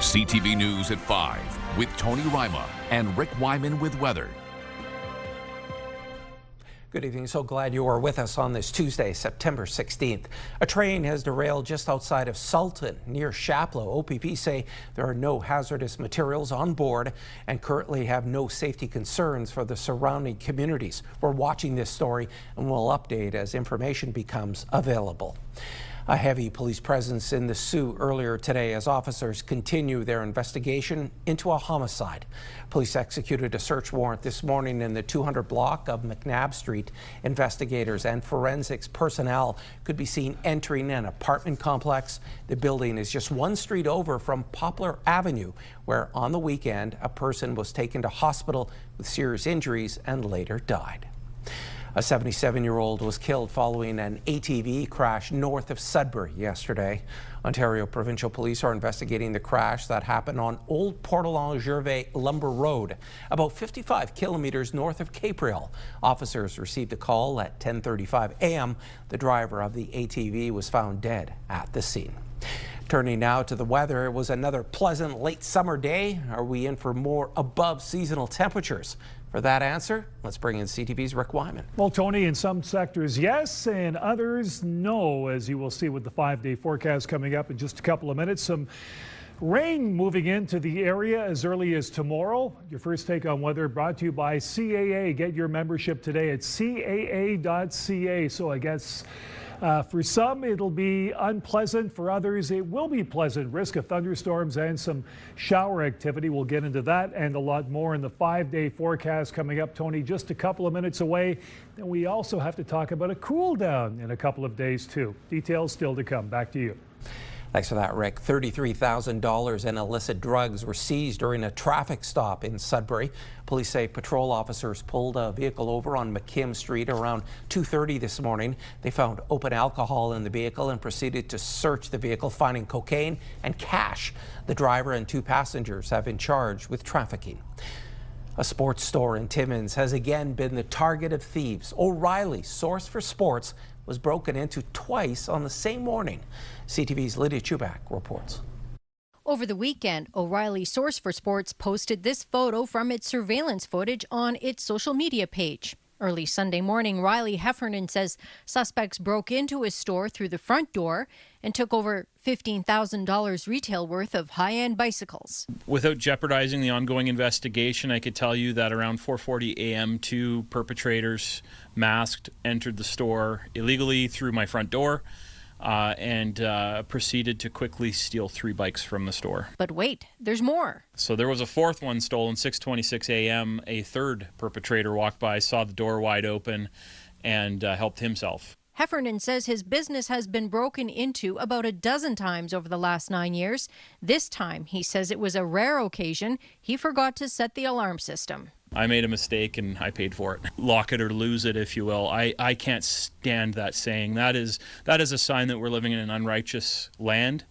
CTV News at 5 with Tony Ryma and Rick Wyman with weather. Good evening. So glad you are with us on this Tuesday, September 16th. A train has derailed just outside of Sultan near Chapleau. OPP say there are no hazardous materials on board and currently have no safety concerns for the surrounding communities. We're watching this story and we'll update as information becomes available. A heavy police presence in the Sioux earlier today as officers continue their investigation into a homicide. Police executed a search warrant this morning in the 200 block of McNabb Street. Investigators and forensics personnel could be seen entering an apartment complex. The building is just one street over from Poplar Avenue, where on the weekend a person was taken to hospital with serious injuries and later died. A 77-year-old was killed following an ATV crash north of Sudbury yesterday. Ontario Provincial Police are investigating the crash that happened on Old Portelon-Gervais Lumber Road, about 55 kilometers north of Capril. Officers received a call at 10:35 a.m. The driver of the ATV was found dead at the scene. Turning now to the weather, it was another pleasant late summer day. Are we in for more above seasonal temperatures? For that answer, let's bring in CTV's Rick Wyman. Well, Tony, in some sectors, yes, and others, no, as you will see with the 5-day forecast coming up in just a couple of minutes. Some rain moving into the area as early as tomorrow. Your first take on weather brought to you by CAA. Get your membership today at caa.ca. So I guess for some, it'll be unpleasant. For others, it will be pleasant. Risk of thunderstorms and some shower activity. We'll get into that and a lot more in the 5-day forecast coming up, Tony, just a couple of minutes away. And we also have to talk about a cool down in a couple of days, too. Details still to come. Back to you. Thanks for that, Rick. $33,000 in illicit drugs were seized during a traffic stop in Sudbury. Police say patrol officers pulled a vehicle over on McKim Street around 2:30 this morning. They found open alcohol in the vehicle and proceeded to search the vehicle, finding cocaine and cash. The driver and 2 passengers have been charged with trafficking. A sports store in Timmins has again been the target of thieves. O'Reilly's source for sports was broken into twice on the same morning. CTV's Lydia Chubak reports. Over the weekend, O'Reilly Source for Sports posted this photo from its surveillance footage on its social media page. Early Sunday morning, Riley Heffernan says suspects broke into his store through the front door and took over $15,000 retail worth of high-end bicycles. Without jeopardizing the ongoing investigation, I could tell you that around 4:40 a.m. 2 perpetrators masked entered the store illegally through my front door and proceeded to quickly steal 3 bikes from the store. But wait, there's more. So there was a 4th one stolen, 6:26 a.m. A 3rd perpetrator walked by, saw the door wide open, and helped himself. Heffernan says his business has been broken into about a dozen times over the last 9 years. This time, he says it was a rare occasion. He forgot to set the alarm system. I made a mistake and I paid for it. Lock it or lose it, if you will. I can't stand that saying. That is a sign that we're living in an unrighteous land.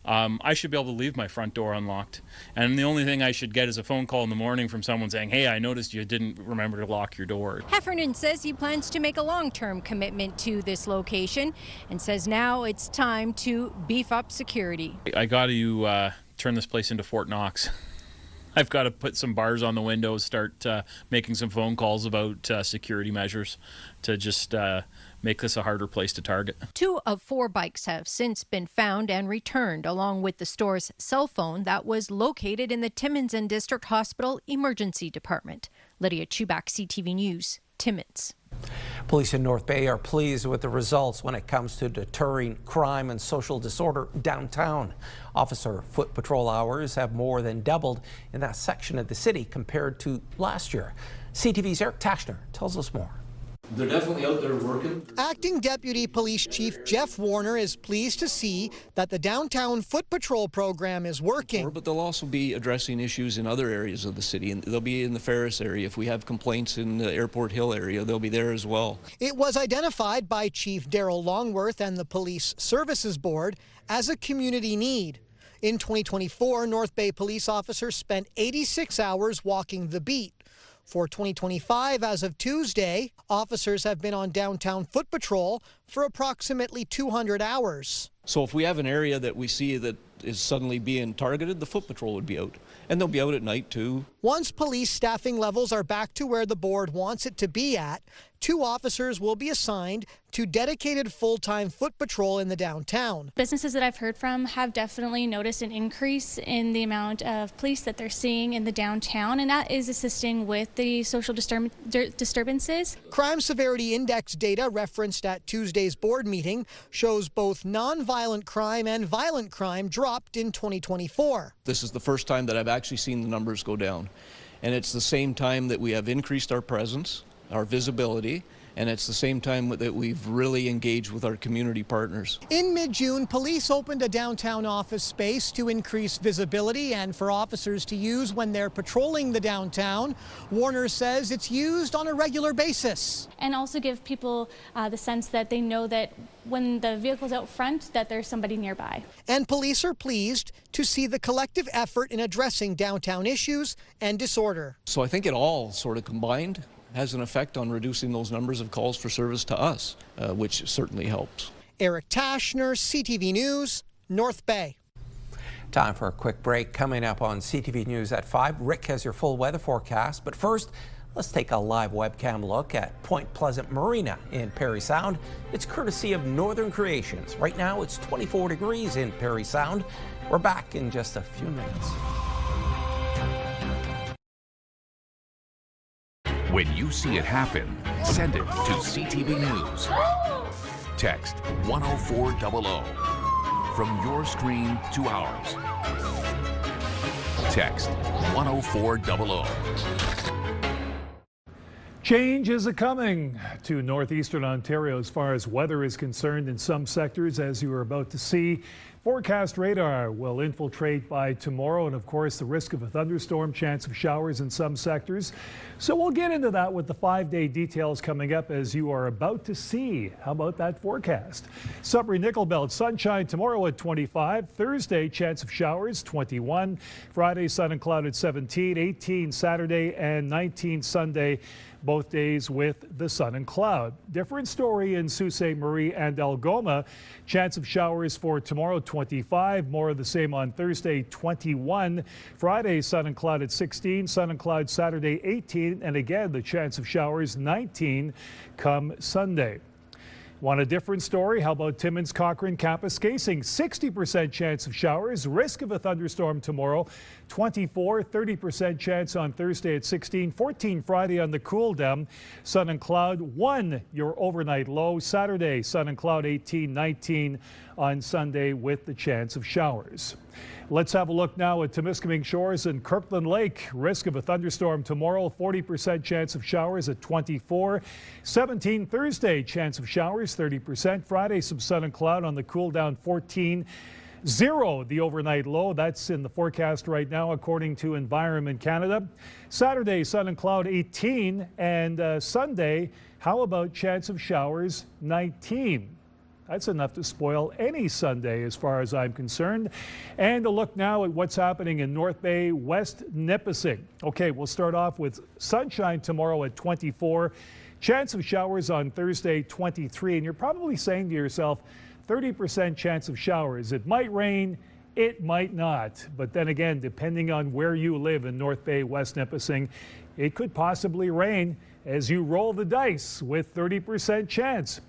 I should be able to leave my front door unlocked. And the only thing I should get is a phone call in the morning from someone saying, hey, I noticed you didn't remember to lock your door. Heffernan says he plans to make a long-term commitment to this location and says now it's time to beef up security. I got to turn this place into Fort Knox. I've got to put some bars on the windows, start making some phone calls about security measures to just make this a harder place to target. 2 of 4 bikes have since been found and returned, along with the store's cell phone that was located in the Timmins and District Hospital Emergency Department. Lydia Chubak, CTV News, Timmins. Police in North Bay are pleased with the results when it comes to deterring crime and social disorder downtown. Officer foot patrol hours have more than doubled in that section of the city compared to last year. CTV's Eric Tashner tells us more. They're definitely out there working. Acting Deputy Police Chief Jeff Warner is pleased to see that the downtown foot patrol program is working. But they'll also be addressing issues in other areas of the city, and they'll be in the Ferris area. If we have complaints in the Airport Hill area, they'll be there as well. It was identified by Chief Daryl Longworth and the Police Services Board as a community need. In 2024, North Bay police officers spent 86 hours walking the beat. For 2025, as of Tuesday, officers have been on downtown foot patrol for approximately 200 hours. So if we have an area that we see that is suddenly being targeted, the foot patrol would be out. And they'll be out at night too. Once police staffing levels are back to where the board wants it to be at, 2 officers will be assigned to dedicated full-time foot patrol in the downtown. Businesses that I've heard from have definitely noticed an increase in the amount of police that they're seeing in the downtown, and that is assisting with the social disturbances. Crime Severity Index data referenced at Tuesday's board meeting shows both non-violent crime and violent crime dropped in 2024. This is the first time that I've actually seen the numbers go down. And it's the same time that we have increased our presence, our visibility, and it's the same time that we've really engaged with our community partners. In mid-June, police opened a downtown office space to increase visibility and for officers to use when they're patrolling the downtown. Warner says it's used on a regular basis. And also give people the sense that they know that when the vehicle's out front, that there's somebody nearby. And police are pleased to see the collective effort in addressing downtown issues and disorder. So I think it all sort of combined has an effect on reducing those numbers of calls for service to us, which certainly helps. Eric Tashner, CTV News, North Bay. Time for a quick break. Coming up on CTV News at 5, Rick has your full weather forecast. But first, let's take a live webcam look at Point Pleasant Marina in Parry Sound. It's courtesy of Northern Creations. Right now, it's 24 degrees in Parry Sound. We're back in just a few minutes. When you see it happen, send it to CTV News. Text 10400 from your screen to ours. Text 10400. Change is a-coming to northeastern Ontario as far as weather is concerned in some sectors, as you are about to see. Forecast radar will infiltrate by tomorrow, and of course the risk of a thunderstorm, chance of showers in some sectors. So we'll get into that with the 5-day details coming up, as you are about to see. How about that forecast? Sudbury Nickel Belt, sunshine tomorrow at 25. Thursday, chance of showers, 21. Friday, sun and cloud at 17. 18 Saturday and 19 Sunday. Both days with the sun and cloud. Different story in Sault Ste. Marie and Algoma. Chance of showers for tomorrow, 25. More of the same on Thursday, 21. Friday, sun and cloud at 16. Sun and cloud Saturday, 18. And again, the chance of showers, 19 come Sunday. Want a different story? How about Timmins, Cochrane, Kapuskasing? 60% chance of showers, risk of a thunderstorm tomorrow, 24, 30% chance on Thursday at 16, 14 Friday on the cool down, sun and cloud, 1 your overnight low, Saturday, sun and cloud 18, 19 on Sunday with the chance of showers. Let's have a look now at Temiskaming Shores and Kirkland Lake. Risk of a thunderstorm tomorrow, 40% chance of showers at 24. 17 Thursday, chance of showers, 30%. Friday, some sun and cloud on the cool down, 14. 0 the overnight low. That's in the forecast right now, according to Environment Canada. Saturday, sun and cloud, 18. And Sunday, how about chance of showers, 19. That's enough to spoil any Sunday as far as I'm concerned. And a look now at what's happening in North Bay, West Nipissing. Okay, we'll start off with sunshine tomorrow at 24. Chance of showers on Thursday, 23. And you're probably saying to yourself, 30% chance of showers. It might rain, it might not. But then again, depending on where you live in North Bay, West Nipissing, it could possibly rain as you roll the dice with 30% chance.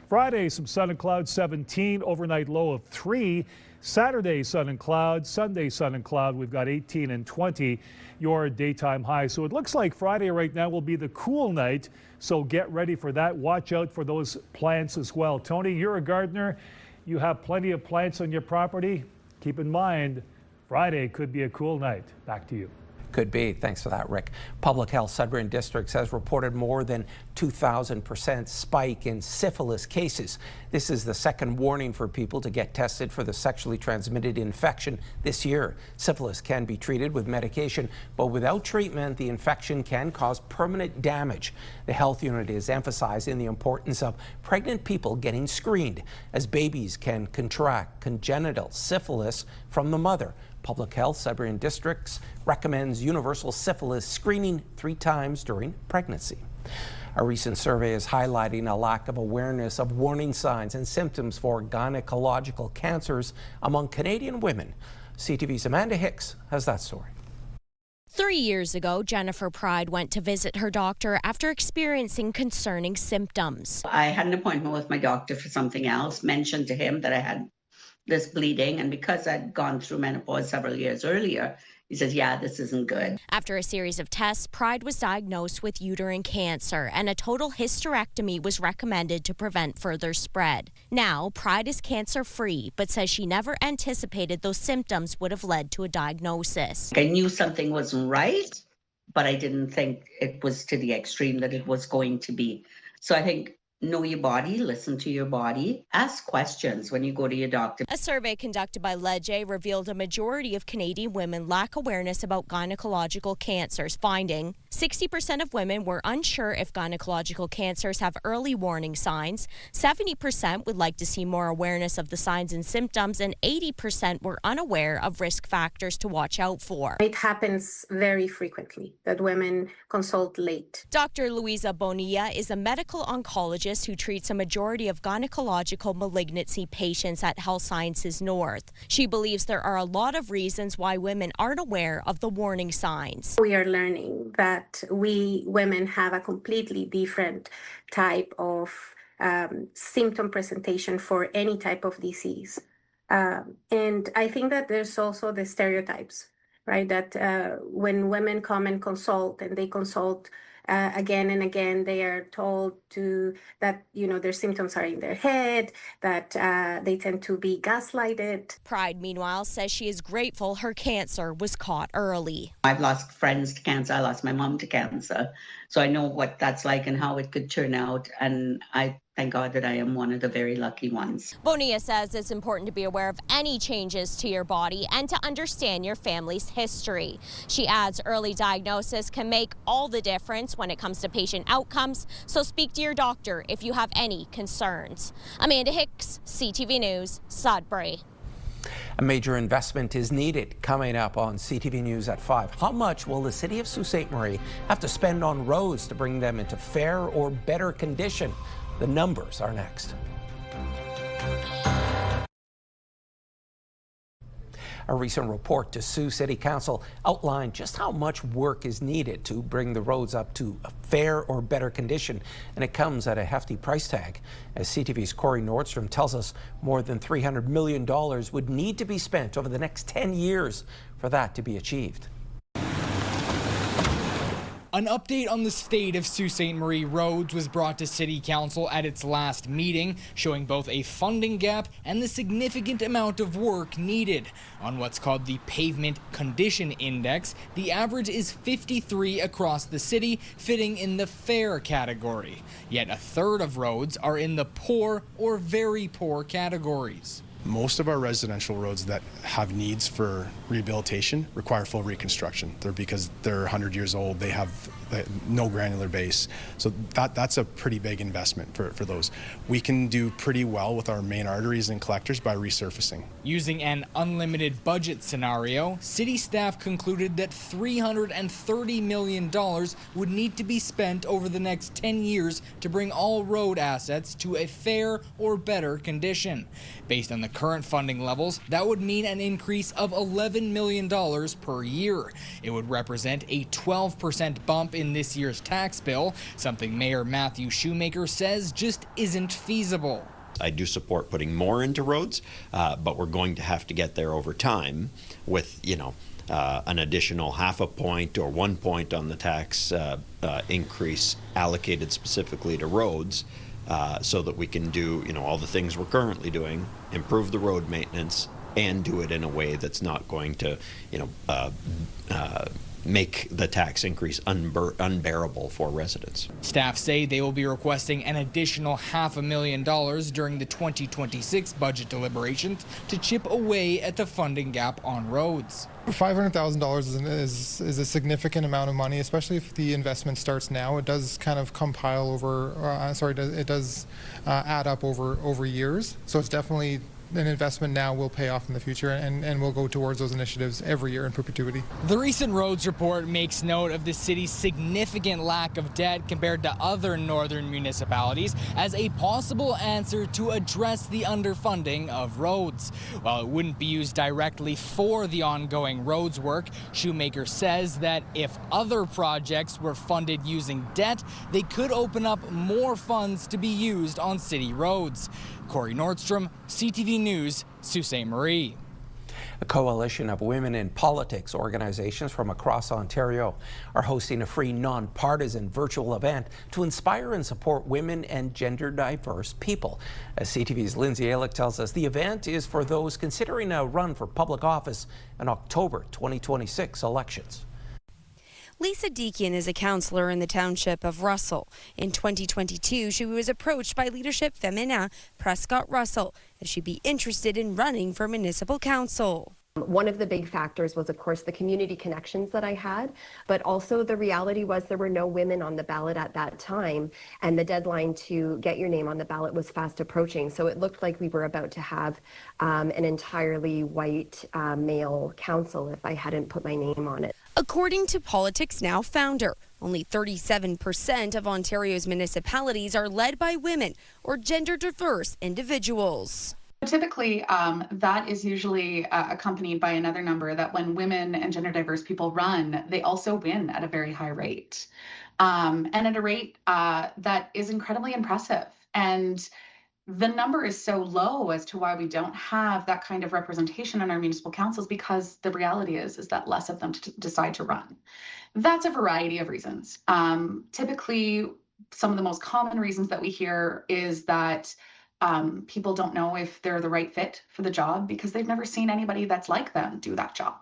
Friday, some sun and cloud, 17, overnight low of 3. Saturday, sun and cloud. Sunday, sun and cloud. We've got 18 and 20, your daytime high. So it looks like Friday right now will be the cool night. So get ready for that. Watch out for those plants as well. Tony, you're a gardener. You have plenty of plants on your property. Keep in mind, Friday could be a cool night. Back to you. Could be. Thanks for that, Rick. Public Health Sudbury Districts has reported more than 2,000% spike in syphilis cases. This is the second warning for people to get tested for the sexually transmitted infection this year. Syphilis can be treated with medication, but without treatment, the infection can cause permanent damage. The health unit is emphasizing the importance of pregnant people getting screened, as babies can contract congenital syphilis from the mother. Public Health Sudbury Districts recommends universal syphilis screening 3 times during pregnancy. A recent survey is highlighting a lack of awareness of warning signs and symptoms for gynecological cancers among Canadian women. CTV's Amanda Hicks has that story. 3 years ago, Jennifer Pride went to visit her doctor after experiencing concerning symptoms. I had an appointment with my doctor for something else, mentioned to him that I had this bleeding, and because I'd gone through menopause several years earlier, he says, yeah, this isn't good. After a series of tests, Pride was diagnosed with uterine cancer, and a total hysterectomy was recommended to prevent further spread. Now, Pride is cancer-free, but says she never anticipated those symptoms would have led to a diagnosis. I knew something wasn't right, but I didn't think it was to the extreme that it was going to be. So I think know your body, listen to your body, ask questions when you go to your doctor. A survey conducted by Ledger revealed a majority of Canadian women lack awareness about gynecological cancers, finding 60% of women were unsure if gynecological cancers have early warning signs, 70% would like to see more awareness of the signs and symptoms, and 80% were unaware of risk factors to watch out for. It happens very frequently that women consult late. Dr. Louisa Bonilla is a medical oncologist who treats a majority of gynecological malignancy patients at Health Sciences North. She believes there are a lot of reasons why women aren't aware of the warning signs. We are learning that we women have a completely different type of symptom presentation for any type of disease. And I think that there's also the stereotypes, right? That when women come and consult, and they consult again and again, they are told that their symptoms are in their head, that they tend to be gaslighted. Pride, meanwhile, says she is grateful her cancer was caught early. I've lost friends to cancer. I lost my mom to cancer. So I know what that's like and how it could turn out. And I thank God that I am one of the very lucky ones. Bonilla says it's important to be aware of any changes to your body and to understand your family's history. She adds early diagnosis can make all the difference when it comes to patient outcomes, so speak to your doctor if you have any concerns. Amanda Hicks, CTV News, Sudbury. A major investment is needed. Coming up on CTV News at 5. How much will the city of Sault Ste. Marie have to spend on roads to bring them into fair or better condition? The numbers are next. A recent report to Sault City Council outlined just how much work is needed to bring the roads up to a fair or better condition, and it comes at a hefty price tag. As CTV's Corey Nordstrom tells us, more than $300 million would need to be spent over the next 10 years for that to be achieved. An update on the state of Sault Ste. Marie roads was brought to City Council at its last meeting, showing both a funding gap and the significant amount of work needed. On what's called the Pavement Condition Index, the average is 53 across the city, fitting in the fair category. Yet a third of roads are in the poor or very poor categories. Most of our residential roads that have needs for rehabilitation require full reconstruction. Because they're 100 years old, they have no granular base. So that's a pretty big investment for those. We can do pretty well with our main arteries and collectors by resurfacing. Using an unlimited budget scenario, city staff concluded that $330 million would need to be spent over the next 10 years to bring all road assets to a fair or better condition. Based on the current funding levels, that would mean an increase of $11 million per year. It would represent a 12% bump in this year's tax bill, something Mayor Matthew Shoemaker says just isn't feasible. I do support putting more into roads, but we're going to have to get there over time with, an additional 0.5 point or 1 point on the tax increase allocated specifically to roads. So that we can do, all the things we're currently doing, improve the road maintenance, and do it in a way that's not going to, make the tax increase unbearable for residents. Staff say they will be requesting an additional $500,000 during the 2026 budget deliberations to chip away at the funding gap on roads. $500,000 is a significant amount of money, especially if the investment starts now. It does kind of compile over, it does add up over years. So it's definitely an investment now will pay off in the future, and we'll go towards those initiatives every year in perpetuity. The recent roads report makes note of the city's significant lack of debt compared to other northern municipalities as a possible answer to address the underfunding of roads. While it wouldn't be used directly for the ongoing roads work, Shoemaker says that if other projects were funded using debt, they could open up more funds to be used on city roads. Corey Nordstrom, CTV News, Sault Ste. Marie. A coalition of women in politics organizations from across Ontario are hosting a free, nonpartisan virtual event to inspire and support women and gender diverse people. As CTV's Lindsay Alick tells us, the event is for those considering a run for public office in October 2026 elections. Lisa Deakin is a councillor in the township of Russell. In 2022, she was approached by Leadership Feminin Prescott Russell if she'd be interested in running for municipal council. One of the big factors was, of course, the community connections that I had, but also the reality was there were no women on the ballot at that time, and the deadline to get your name on the ballot was fast approaching. So it looked like we were about to have an entirely white male council if I hadn't put my name on it. According to Politics Now founder, only 37% of Ontario's municipalities are led by women or gender diverse individuals. Typically, that is usually accompanied by another number that when women and gender diverse people run, they also win at a very high rate, and at a rate that is incredibly impressive. And the number is so low as to why we don't have that kind of representation in our municipal councils, because the reality is that less of them decide to run. That's a variety of reasons. Typically, some of the most common reasons that we hear is that people don't know if they're the right fit for the job because they've never seen anybody that's like them do that job.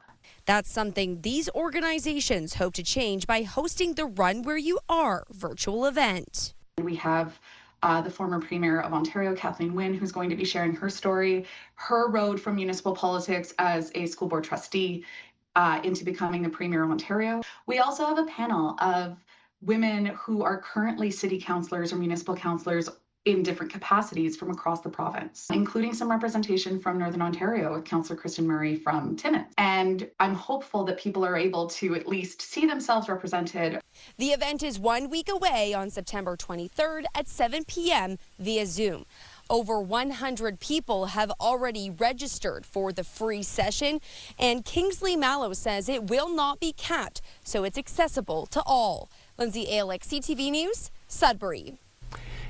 That's something these organizations hope to change by hosting the Run Where You Are virtual event. We have the former Premier of Ontario, Kathleen Wynne, who's going to be sharing her story, her road from municipal politics as a school board trustee into becoming the Premier of Ontario. We also have a panel of women who are currently city councillors or municipal councillors in different capacities from across the province, including some representation from Northern Ontario with Councillor Kristen Murray from Timmins. And I'm hopeful that people are able to at least see themselves represented. The event is 1 week away on September 23rd at 7 p.m. via Zoom. Over 100 people have already registered for the free session, and Kingsley Mallow says it will not be capped, so it's accessible to all. Lindsay Alick, CTV News, Sudbury.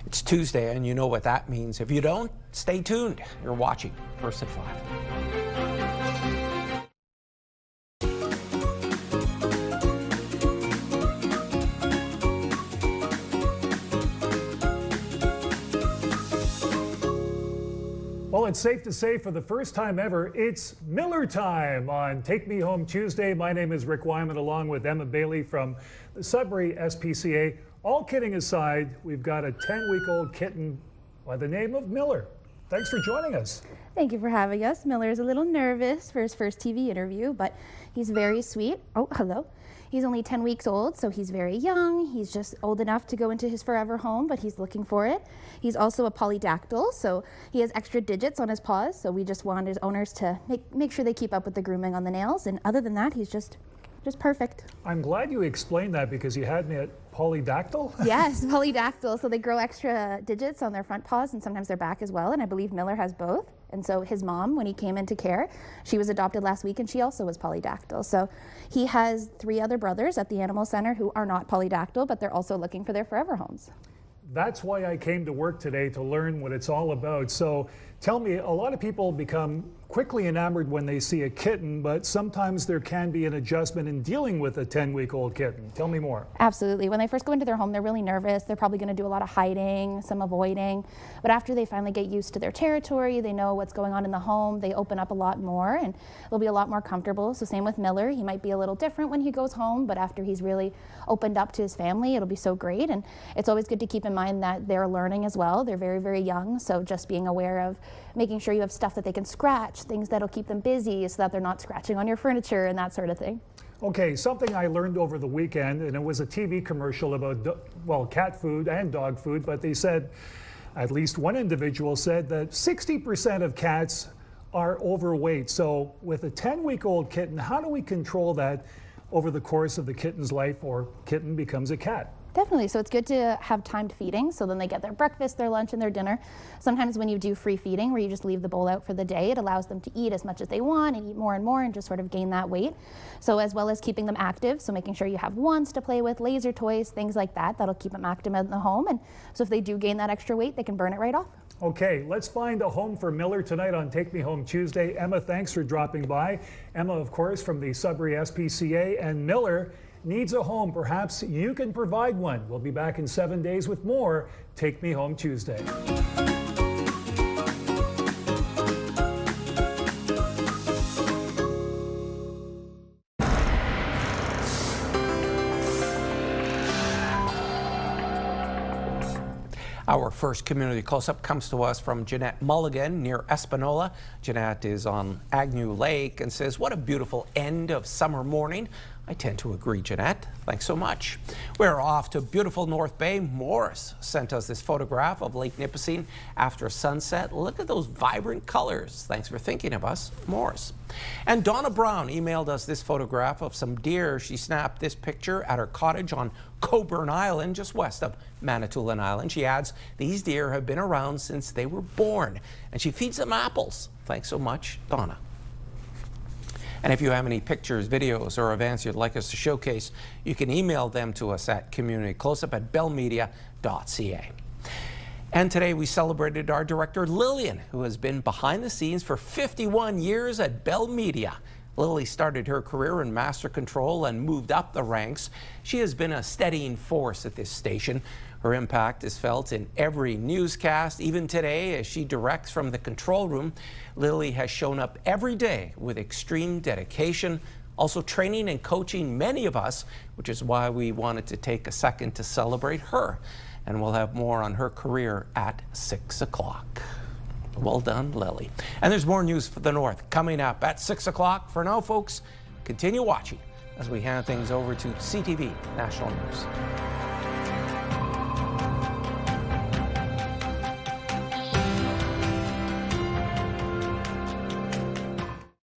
It's Tuesday, and you know what that means. If you don't, stay tuned. You're watching First at 5. Well, it's safe to say for the first time ever, it's Miller time on Take Me Home Tuesday. My name is Rick Wyman, along with Emma Bailey from the Sudbury SPCA. All kidding aside, we've got a 10-week-old kitten by the name of Miller. Thanks for joining us. Thank you for having us. Miller is a little nervous for his first TV interview, but he's very sweet. Oh, hello. He's only 10 weeks old, so he's very young. He's just old enough to go into his forever home, but he's looking for it. He's also a polydactyl, so he has extra digits on his paws, so we just want his owners to make sure they keep up with the grooming on the nails, and other than that, he's just perfect. I'm glad you explained that because you had me at polydactyl. Yes, polydactyl. So they grow extra digits on their front paws and sometimes their back as well. And I believe Miller has both. And so his mom, when he came into care, she was adopted last week and she also was polydactyl. So he has 3 other brothers at the animal center who are not polydactyl, but they're also looking for their forever homes. That's why I came to work today, to learn what it's all about. So tell me, a lot of people become quickly enamored when they see a kitten, but sometimes there can be an adjustment in dealing with a 10-week-old kitten. Tell me more. Absolutely. When they first go into their home, they're really nervous. They're probably going to do a lot of hiding, some avoiding. But after they finally get used to their territory, they know what's going on in the home, they open up a lot more and they'll be a lot more comfortable. So same with Miller. He might be a little different when he goes home, but after he's really opened up to his family, it'll be so great. And it's always good to keep in mind that they're learning as well. They're very, very young. So just being aware of making sure you have stuff that they can scratch, things that'll keep them busy so that they're not scratching on your furniture and that sort of thing. Okay, something I learned over the weekend, and it was a TV commercial about, well, cat food and dog food, but they said At least one individual said that 60% of cats are overweight. So with a 10-week-old kitten, how do we control that over the course of the kitten's life, or kitten becomes a cat? Definitely. So it's good to have timed feeding, so then they get their breakfast, their lunch, and their dinner. Sometimes when you do free feeding, where you just leave the bowl out for the day, it allows them to eat as much as they want and eat more and more and just sort of gain that weight. So as well as keeping them active, so making sure you have wands to play with, laser toys, things like that, that'll keep them active in the home. And so if they do gain that extra weight, they can burn it right off. Okay, let's find a home for Miller tonight on Take Me Home Tuesday. Emma, thanks for dropping by. Emma, of course, from the Sudbury SPCA, and Miller needs a home. Perhaps you can provide one. We'll be back in 7 days with more Take Me Home Tuesday. Our first community close-up comes to us from Jeanette Mulligan near Espanola. Jeanette is on Agnew Lake and says, what a beautiful end of summer morning. I tend to agree, Jeanette. Thanks so much. We're off to beautiful North Bay. Morris sent us this photograph of Lake Nipissing after sunset. Look at those vibrant colors. Thanks for thinking of us, Morris. And Donna Brown emailed us this photograph of some deer. She snapped this picture at her cottage on Coburn Island, just west of Manitoulin Island. She adds, these deer have been around since they were born, and she feeds them apples. Thanks so much, Donna. And if you have any pictures, videos, or events you'd like us to showcase, you can email them to us at communitycloseup@bellmedia.ca. And today we celebrated our director, Lillian, who has been behind the scenes for 51 years at Bell Media. Lily started her career in master control and moved up the ranks. She has been a steadying force at this station. Her impact is felt in every newscast. Even today, as she directs from the control room, Lily has shown up every day with extreme dedication, also training and coaching many of us, which is why we wanted to take a second to celebrate her. And we'll have more on her career at 6 o'clock. Well done, Lily. And there's more News for the North coming up at 6 o'clock. For now, folks, continue watching as we hand things over to CTV National News.